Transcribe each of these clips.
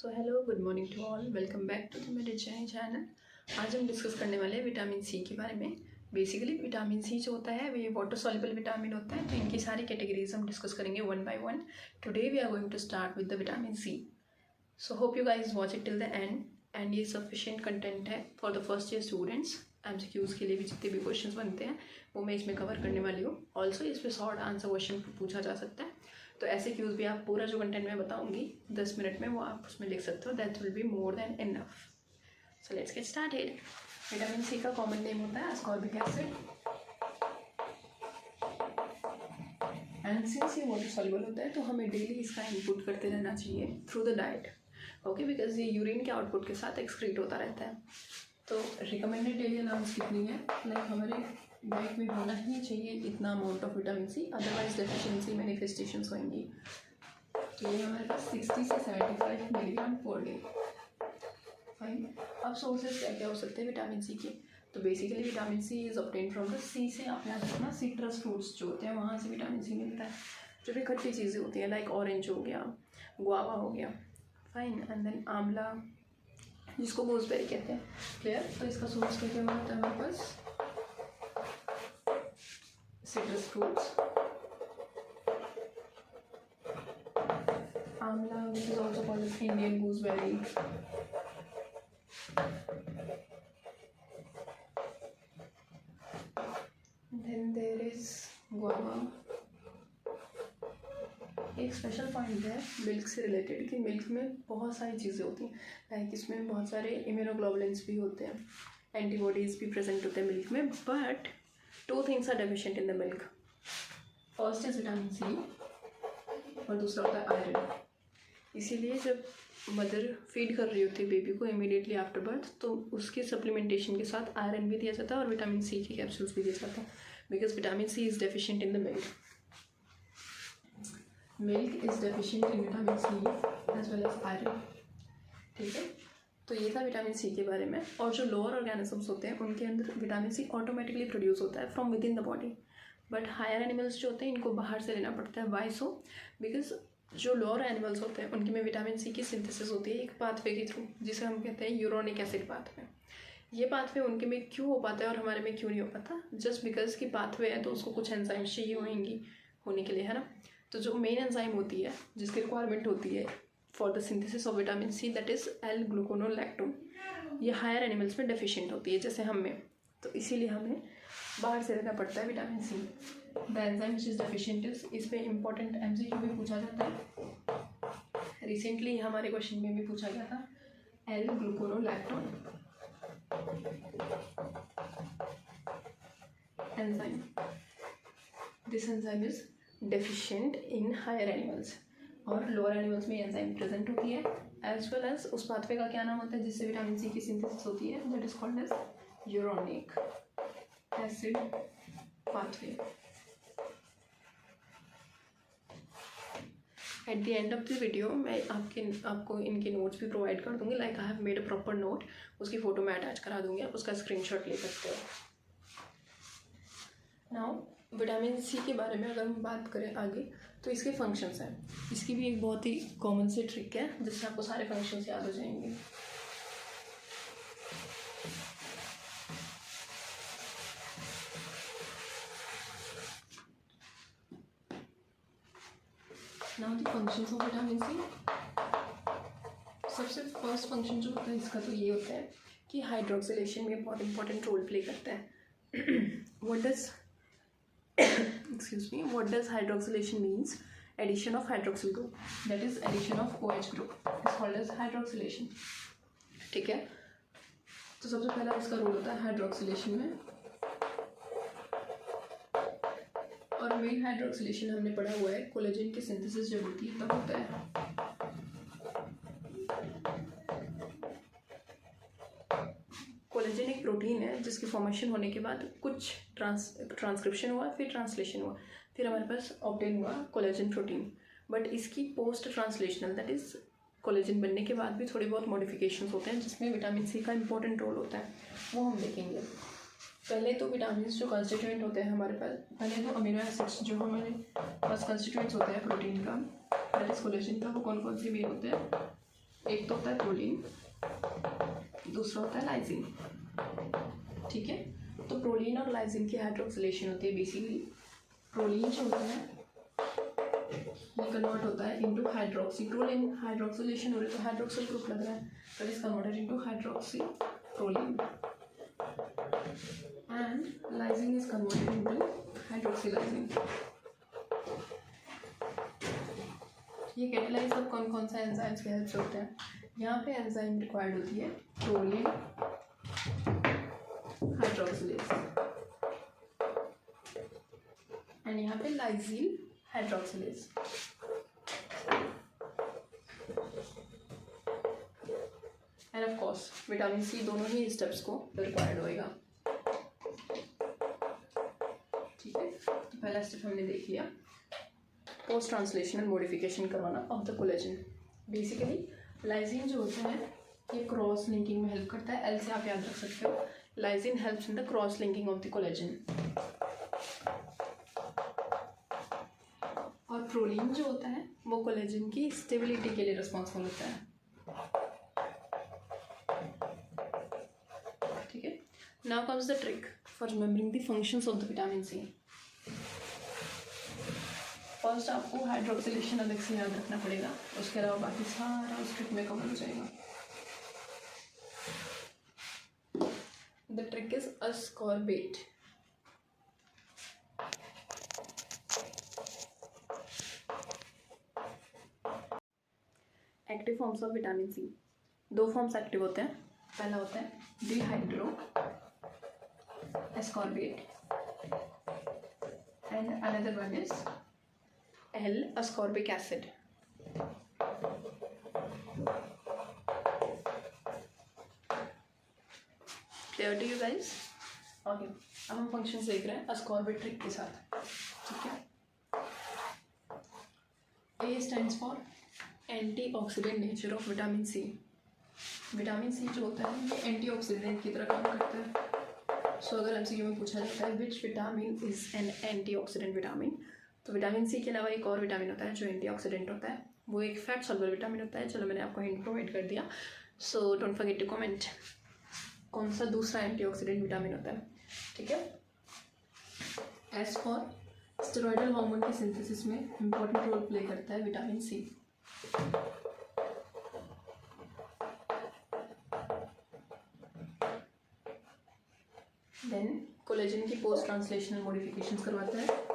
So hello, good morning to all, welcome back to the मेरे channel. आज हम discuss करने वाले हैं विटामिन सी के बारे में। बेसिकली विटामिन सी जो होता है वो ये वाटर सॉल्युबल विटामिन होता है, तो इनकी सारी कैटेगरीज हम डिस्कस करेंगे one by one. Today we are going to start with the vitamin C. So hope you guys watch it till the end. And ये सफिशिएंट कंटेंट है for the first year students. MCQs के लिए भी जितने भी questions बनते हैं वो मैं इसमें कवर करने वाली हूँ। ऑल्सो इस पर शॉर्ट आंसर क्वेश्चन पूछा जा सकता है, तो ऐसे क्यूज भी आप पूरा जो कंटेंट मैं बताऊंगी 10 मिनट में वो आप उसमें लिख सकते हो। That will be more then enough. So let's get started. Vitamin C का कॉमन नेम होता है ascorbic एसिड, एंड सिंस ये वाटर सॉल्युबल होता है तो हमें डेली इसका इनपुट करते रहना चाहिए through the diet. Okay, because ये यूरिन के आउटपुट के साथ एक्सक्रीट होता रहता है। तो रिकमेंडेड डेली अलाउंस कितनी है, लाइक हमारे डाइट में होना ही चाहिए इतना amount of vitamin C, otherwise deficiency manifestations होंगी। तो ये हमारे पास 60 से 75 मिलीग्राम पर डे। फाइन। अब सोर्सेज क्या क्या हो सकते हैं विटामिन सी के, तो basically vitamin C is obtain from the C से आप याद रखना, सिट्रस फ्रूट्स जो होते हैं वहाँ से विटामिन सी मिलता है। जो भी खट्टी चीज़ें होती हैं लाइक ऑरेंज हो गया, गुआवा हो गया, फाइन, एंड देन आंवला जिसको गूसबेरी कहते हैं, क्लियर। तो इसका सोर्स क्या क्या होता है हमारे पास, सिट्रस फ्रूट्स, आंवला which is also called as Indian gooseberry, then there is guava। एक स्पेशल पॉइंट है मिल्क से रिलेटेड कि मिल्क में बहुत सारी चीज़ें होती हैं, लाइक इसमें बहुत सारे इम्यूनोग्लोबुलिन्स भी होते हैं, एंटीबॉडीज़ भी प्रेजेंट होते हैं मिल्क में, but 2 things are deficient in the milk. First is vitamin C और दूसरा होता है आयरन। इसीलिए जब मदर फीड कर रही होती है बेबी को इमीडिएटली आफ्टर बर्थ, तो उसके सप्लीमेंटेशन के साथ आयरन भी दिया जाता है और विटामिन सी के कैप्सूल्स भी दिए जाते हैं, because vitamin C is deficient in the milk. Milk is deficient in vitamin C as well as iron. ठीक है, तो ये था विटामिन सी के बारे में। और जो लोअर ऑर्गेनिजम्स होते हैं उनके अंदर विटामिन सी ऑटोमेटिकली प्रोड्यूस होता है from within the body, but higher animals जो होते हैं इनको बाहर से लेना पड़ता है। वाई सो, बिकॉज जो लोअर एनिमल्स होते हैं उनके में विटामिन सी की सिंथेसिस होती है एक पाथवे के थ्रू, जिसे हम कहते हैं यूरोनिक एसिड पाथवे। ये पाथवे उनके में क्यों हो पाता है और हमारे में क्यों नहीं हो पाता, जस्ट बिकॉज की पाथवे है तो उसको कुछ एंजाइम्स चाहिए होंगी होने के लिए, है ना। तो जो मेन एंजाइम होती है जिसकी रिक्वायरमेंट होती है for the synthesis of vitamin C, that is L gluconolactone. ये हायर एनिमल्स में डेफिशिएंट होती है जैसे हम में, तो इसीलिए हमें बाहर से लेना पड़ता है vitamin C. The enzyme which is deficient is, इस पर इंपॉर्टेंट MCQ भी पूछा जाता है। रिसेंटली हमारे क्वेश्चन में भी पूछा गया था L gluconolactone enzyme. This enzyme is deficient in higher animals, और लोअर एनिमल्स में एंजाइम प्रेजेंट होती है, एज वेल एज उस पाथवे का क्या नाम होता है जिससे विटामिन सी की सिंथेसिस होती है, that is called as uronic acid pathway. At the end of the video मैं आपको इनके नोट्स भी प्रोवाइड कर दूंगी, like I have made a proper note, उसकी फ़ोटो मैं अटैच करा दूंगी, आप उसका स्क्रीनशॉट ले सकते हो। नाउ विटामिन सी के बारे में अगर हम बात करें आगे, तो इसके फंक्शंस हैं। इसकी भी एक बहुत ही कॉमन सी ट्रिक है जिससे आपको सारे फंक्शंस याद हो जाएंगे। Now the functions of vitamin C. सबसे फर्स्ट फंक्शन जो होता है इसका तो ये होता है कि हाइड्रोक्सिलेशन में बहुत इंपॉर्टेंट रोल प्ले करता है। What does what does hydroxylation means? Addition of hydroxyl group, that is addition of OH group is called as hydroxylation। ठीक है, तो सबसे पहला इसका रोल होता है हाइड्रोक्सिलेशन में, और मेन हाइड्रोक्सिलेशन हमने पढ़ा हुआ है कोलेजन की सिंथेसिस जब होती है तब होता है। कोलेजन एक प्रोटीन है जिसकी फॉर्मेशन होने के बाद कुछ ट्रांसक्रिप्शन हुआ, फिर ट्रांसलेशन हुआ, फिर हमारे पास ऑब्टेन हुआ कोलेजन प्रोटीन। बट इसकी post translational, that is collagen बनने के बाद भी थोड़े बहुत मॉडिफिकेशंस होते हैं जिसमें विटामिन सी का इंपॉर्टेंट रोल होता है, वो हम देखेंगे। पहले तो विटामिन जो कंस्टिट्यूएंट होते हैं हमारे पास, पहले तो अमीनो एसिड्स जो हमारे पास कंस्टिट्यूएंट्स होते हैं प्रोटीन का, दैट इज कोलेजन का, वो कौन कौन से मेन होते हैं, एक तो होता है प्रोलीन, दूसरा होता है लाइसिन। ठीक है, तो प्रोलीन और लाइसिन की हाइड्रोक्सिलेशन होती है। बेसिकली प्रोलीन जो होता है ये कन्वर्ट होता है इनटू हाइड्रोक्सी प्रोलीन। हाइड्रोक्सिलेशन हो रही है तो हाइड्रोक्सिल ग्रुप लग रहा है, तो is converted into hydroxy proline and lysine is converted into hydroxylysine. ये कैटेलाइज अब कौन कौन सा एंजाइम्स के हेल्प से होते हैं? यहाँ पे एंजाइम रिक्वायर्ड होती है प्रोलीन हाइड्रोक्सिलेज एंड यहाँ पे lysine hydroxylase. And of course vitamin C दोनों ही स्टेप्स को रिक्वायर्ड होएगा। ठीक है, तो पहला स्टेप हमने देख लिया, पोस्ट ट्रांसलेशनल मॉडिफिकेशन करवाना of the collagen. Basically lysine जो होता है ये क्रॉस लिंकिंग में हेल्प करता है। एल से आप याद रख सकते हो, lysine helps in the cross linking of the collagen. और प्रोलीन जो होता है वो कोलेजन की स्टेबिलिटी के लिए रिस्पॉन्सिबल होता है। ठीक है, now comes the trick for remembering the functions of the vitamin C. First आपको हाइड्रोक्सिलेशन अलग से याद रखना पड़ेगा, उसके अलावा बाकी सारा उस ट्रिक में कवर हो जाएगा। The trick is ascorbate. Active forms of vitamin C, दो फॉर्म्स एक्टिव होते हैं। पहला होता है dehydro ascorbate and another one is L-ascorbic acid। Clear to you guys? Okay, अब हम फंक्शंस देख रहे हैं ascorbate ट्रिक के साथ। ठीक है, A stands for antioxidant nature of vitamin C. Vitamin C जो होता है ये एंटीऑक्सीडेंट की तरह काम करता है। सो अगर एमसीक्यू में पूछा जाता है which vitamin is an antioxidant vitamin, तो विटामिन सी के अलावा एक और विटामिन होता है जो एंटीऑक्सीडेंट होता है, वो एक फैट सॉल्युबल विटामिन होता है। चलो मैंने आपको हिंट प्रोवाइड कर दिया, so don't forget to comment कौन सा दूसरा एंटीऑक्सीडेंट विटामिन होता है। ठीक है, एज फॉर स्टेरॉयडल हार्मोन की सिंथेसिस में इंपॉर्टेंट रोल प्ले करता है विटामिन सी। देन कोलेजन की पोस्ट ट्रांसलेशनल मॉडिफिकेशंस करवाता है।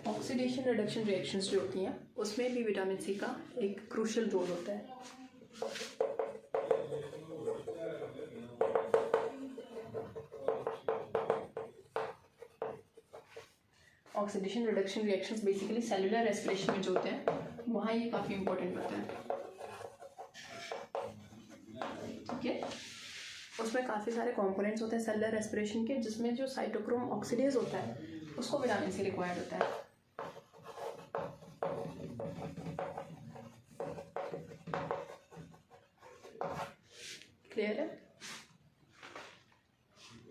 ऑक्सीडेशन रिडक्शन रिएक्शंस जो होती हैं उसमें भी विटामिन सी का एक क्रूशियल रोल होता है। Oxidation reduction reactions basically cellular respiration में जो होते हैं वहाँ ये काफ़ी इंपॉर्टेंट होता है। ठीक है, उसमें काफ़ी सारे कंपोनेंट्स होते हैं सेलुलर रेस्पिरेशन के, जिसमें जो साइटोक्रोम ऑक्सीडेज होता है उसको विटामिन सी रिक्वायर्ड होता है। क्लियर है?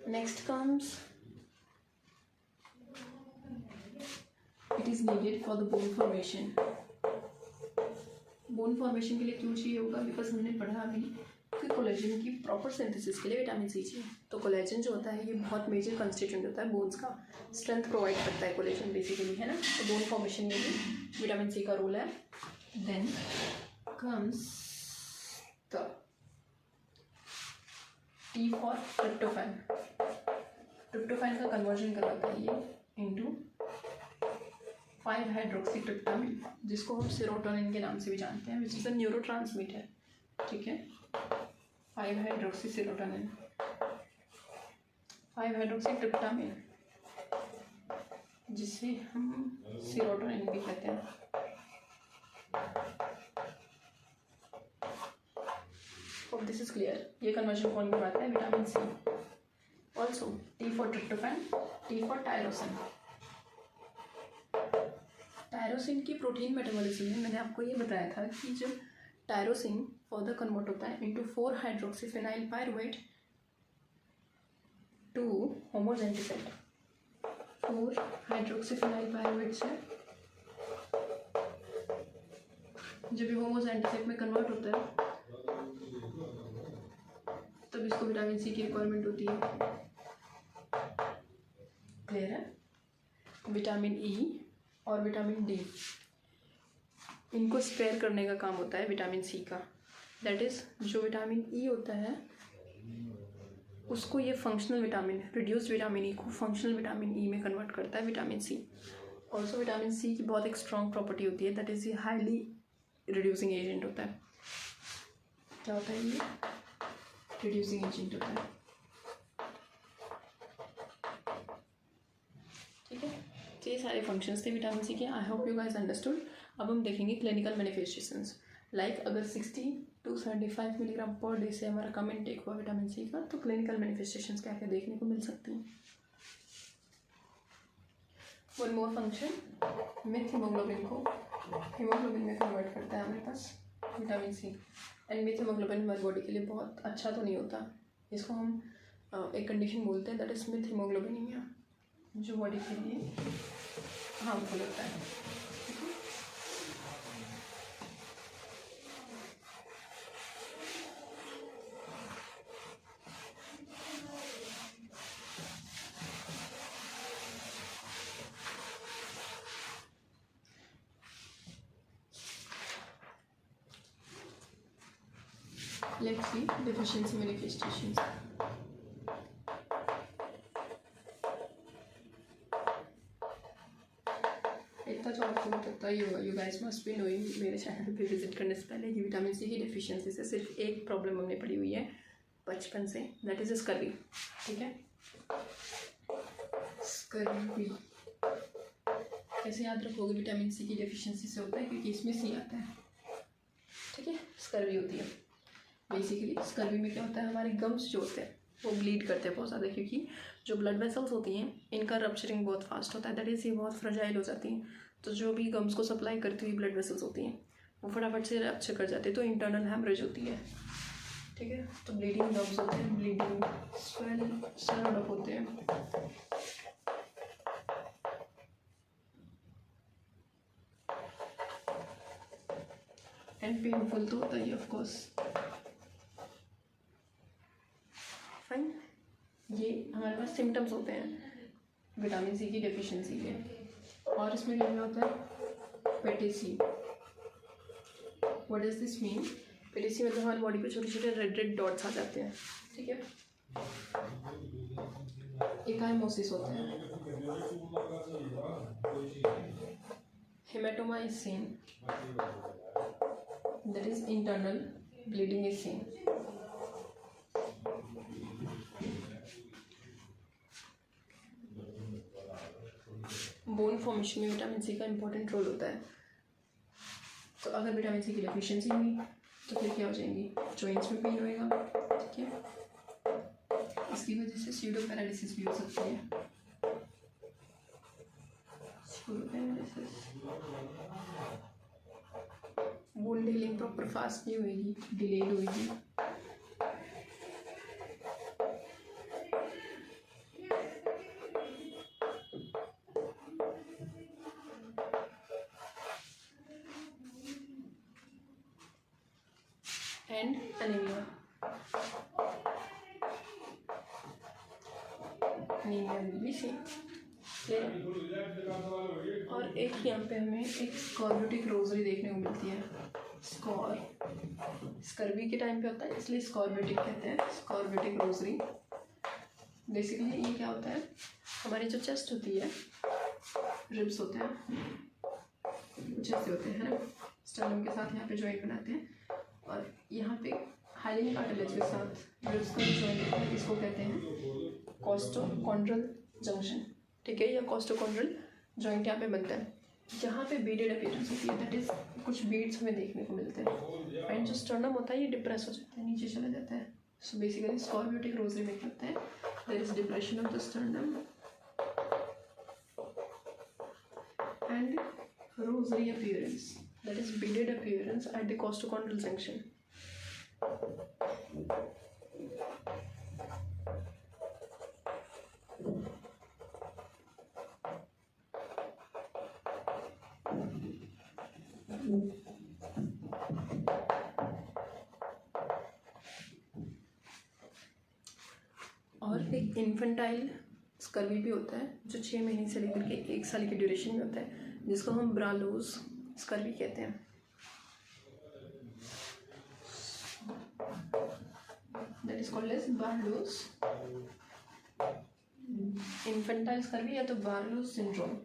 Next comes it is needed for the bone formation. Bone formation के लिए क्यों चाहिए होगा? बिकॉज हमने पढ़ा अभी कि कोलेजन की प्रॉपर सिंथेसिस के लिए विटामिन सी चाहिए। तो कोलेजन जो होता है ये बहुत मेजर कंस्टिट्यूएंट होता है बोन्स का, स्ट्रेंथ प्रोवाइड करता है कोलेजन बेसिकली, है ना। तो बोन फॉर्मेशन में भी विटामिन सी का रोल है। Then comes the T for tryptophan. Tryptophan का कन्वर्जन करवाता है ये इनटू 5-हाइड्रोक्सीट्रिप्टामिन, जिसको हम सेरोटोनिन के नाम से भी जानते हैं, विच इज़ अ न्यूरोट्रांसमीटर। ठीक है, 5-हाइड्रोक्सीसेरोटोनिन, 5-हाइड्रोक्सीट्रिप्टामिन, जिसे हम सेरोटोनिन भी कहते हैं। Hope this is clear. ये कन्वर्जन कौन करवाता है? Vitamin C. Also T for tryptophan, T for tyrosine. Tyrosine की प्रोटीन मेटाबॉलिज्म में मैंने आपको ये बताया था कि जब टायरोसिन फर्दर कन्वर्ट होता है इंटू 4-हाइड्रोक्सीफिनाइल पायरुवेट टू होमोजेंटिसेट। 4-हाइड्रोक्सीफिनाइल पायरुवेट से जब ये होमोस एंटीसेट में कन्वर्ट होता है तब इसको विटामिन सी की रिक्वायरमेंट होती है। क्लियर है? विटामिन ई और विटामिन डी, इनको स्पेयर करने का काम होता है विटामिन सी का। दैट इज़ जो विटामिन ई होता है उसको ये functional vitamin, reduced vitamin E को फंक्शनल विटामिन ई में कन्वर्ट करता है vitamin C. Also vitamin C की बहुत एक स्ट्रॉन्ग प्रॉपर्टी होती है, दैट इज़ ये हाईली रिड्यूसिंग एजेंट होता है। क्या होता है ये? रिड्यूसिंग एजेंट होता है। ठीक है, तो ये सारे फंक्शंस थे विटामिन सी के। I hope you guys understood. अब हम देखेंगे क्लिनिकल मैनिफेस्टेशंस। लाइक अगर 60 to 75 मिलीग्राम पर डे से हमारा कम इनटेक हुआ विटामिन सी का, तो क्लिनिकल मैनिफेस्टेशंस क्या क्या देखने को मिल सकती हैं। One more function, met haemoglobin को हीमोग्लोबिन में कन्वर्ट करता है हमारे पास vitamin C. And met haemoglobin हमारी बॉडी के लिए बहुत अच्छा तो नहीं होता, इसको हम एक कंडीशन बोलते हैं, दैट इज मिथ हीमोग्लोबिनीमिया, जो बॉडी के लिए हार्मफुल होता है। Let's see deficiency manifestations. इतना तो आपको पता ही होगा, you guys must be knowing, मेरे चैनल पे विजिट करने से पहले कि विटामिन सी की डेफिशिएंसी से सिर्फ एक प्रॉब्लम हमने पड़ी हुई है बचपन से, दैट इज स्कर्वी। ठीक है, स्कर्वी कैसे याद रखोगे? विटामिन सी की डेफिशिएंसी से होता है क्योंकि इसमें सी आता है। ठीक है, स्कर्वी होती है। बेसिकली स्कर्वी में क्या होता है, हमारे गम्स जो होते हैं वो ब्लीड करते हैं बहुत ज़्यादा, क्योंकि जो ब्लड वेसल्स होती हैं इनका रप्चरिंग बहुत फास्ट होता है, दैट इज़ ये बहुत फ्रेजाइल हो जाती हैं। तो जो भी गम्स को सप्लाई करती हुई ब्लड वेसल्स होती हैं वो फटाफट से रप्चर कर जाते हैं, तो इंटरनल हैमरेज होती है। ठीक है, तो ब्लीडिंग गम्स होते हैं, ब्लीडिंग स्वेल अप होते हैं। एंड पेनफुल तो होता ही ऑफ कोर्स। फाइन, ये हमारे पास सिम्टम्स होते हैं विटामिन सी की डेफिशिएंसी के। और इसमें क्या होता है? Petechiae. What does this mean? Petechiae मतलब हमारी बॉडी पे छोटे छोटे रेड रेड डॉट्स आ जाते हैं। ठीक है, एकाइमोसिस होता है। Haematoma is seen, that is internal bleeding is seen. Bone formation में विटामिन सी का इंपॉर्टेंट रोल होता है। तो अगर विटामिन सी की डेफिशिएंसी हुई तो फिर क्या हो जाएंगी? जॉइंट्स में पेन होएगा। ठीक है, इसकी वजह से स्यूडो पैरालिसिस भी हो सकती है। Pseudo paralysis, wound healing proper fast नहीं होएगी, डिलेड होएगी। And anaemia, anaemia will be same. और एक यहाँ पे हमें एक स्कॉर्बियोटिक रोजरी देखने को मिलती है। स्कर्वी के टाइम पे होता है इसलिए स्कॉर्बियोटिक कहते हैं, स्कॉर्बियोटिक रोजरी। बेसिकली ये क्या होता है, हमारी जो चेस्ट होती है, रिब्स होते हैं कुछ ऐसे होते हैं ना, स्टर्नम के साथ यहाँ पे जॉइंट बनाते हैं, और यहाँ पे हाइलिन कार्टिलेज के साथ रिब्स का जॉइंट होता है, इसको कहते हैं कॉस्टोकॉन्ड्रल जंक्शन। ठीक है, या कॉस्टोकॉन्ड्रल जॉइंट यहाँ पे बनता है, जहाँ पे बीडेड अपीयरेंस होती है, दैट इज कुछ बीड्स हमें देखने को मिलते हैं। एंड जो स्टर्नम होता है ये डिप्रेस हो जाता है, नीचे चला जाता है। सो बेसिकली स्कॉर्बियोटिक रोजरी में क्या होता है, there is depression of the sternum and rosary appearance, that is beaded appearance at the costochondral junction. Infantile scurvy भी होता है जो 6 महीने से लेकर के 1 साल की ड्यूरेशन में होता है, जिसको हम ब्रालोस स्कर्वी कहते हैं। That is called as Barlow's infantile scurvy या तो बार्लोस सिंड्रोम,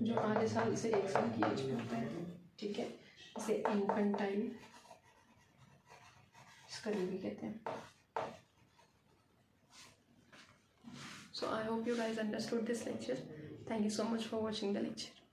जो आधे साल से 1 साल की एज में होता है। ठीक है, इसे इन्फेंटाइल स्कर्वी भी कहते हैं। So I hope you guys understood this lecture. Thank you so much for watching the lecture.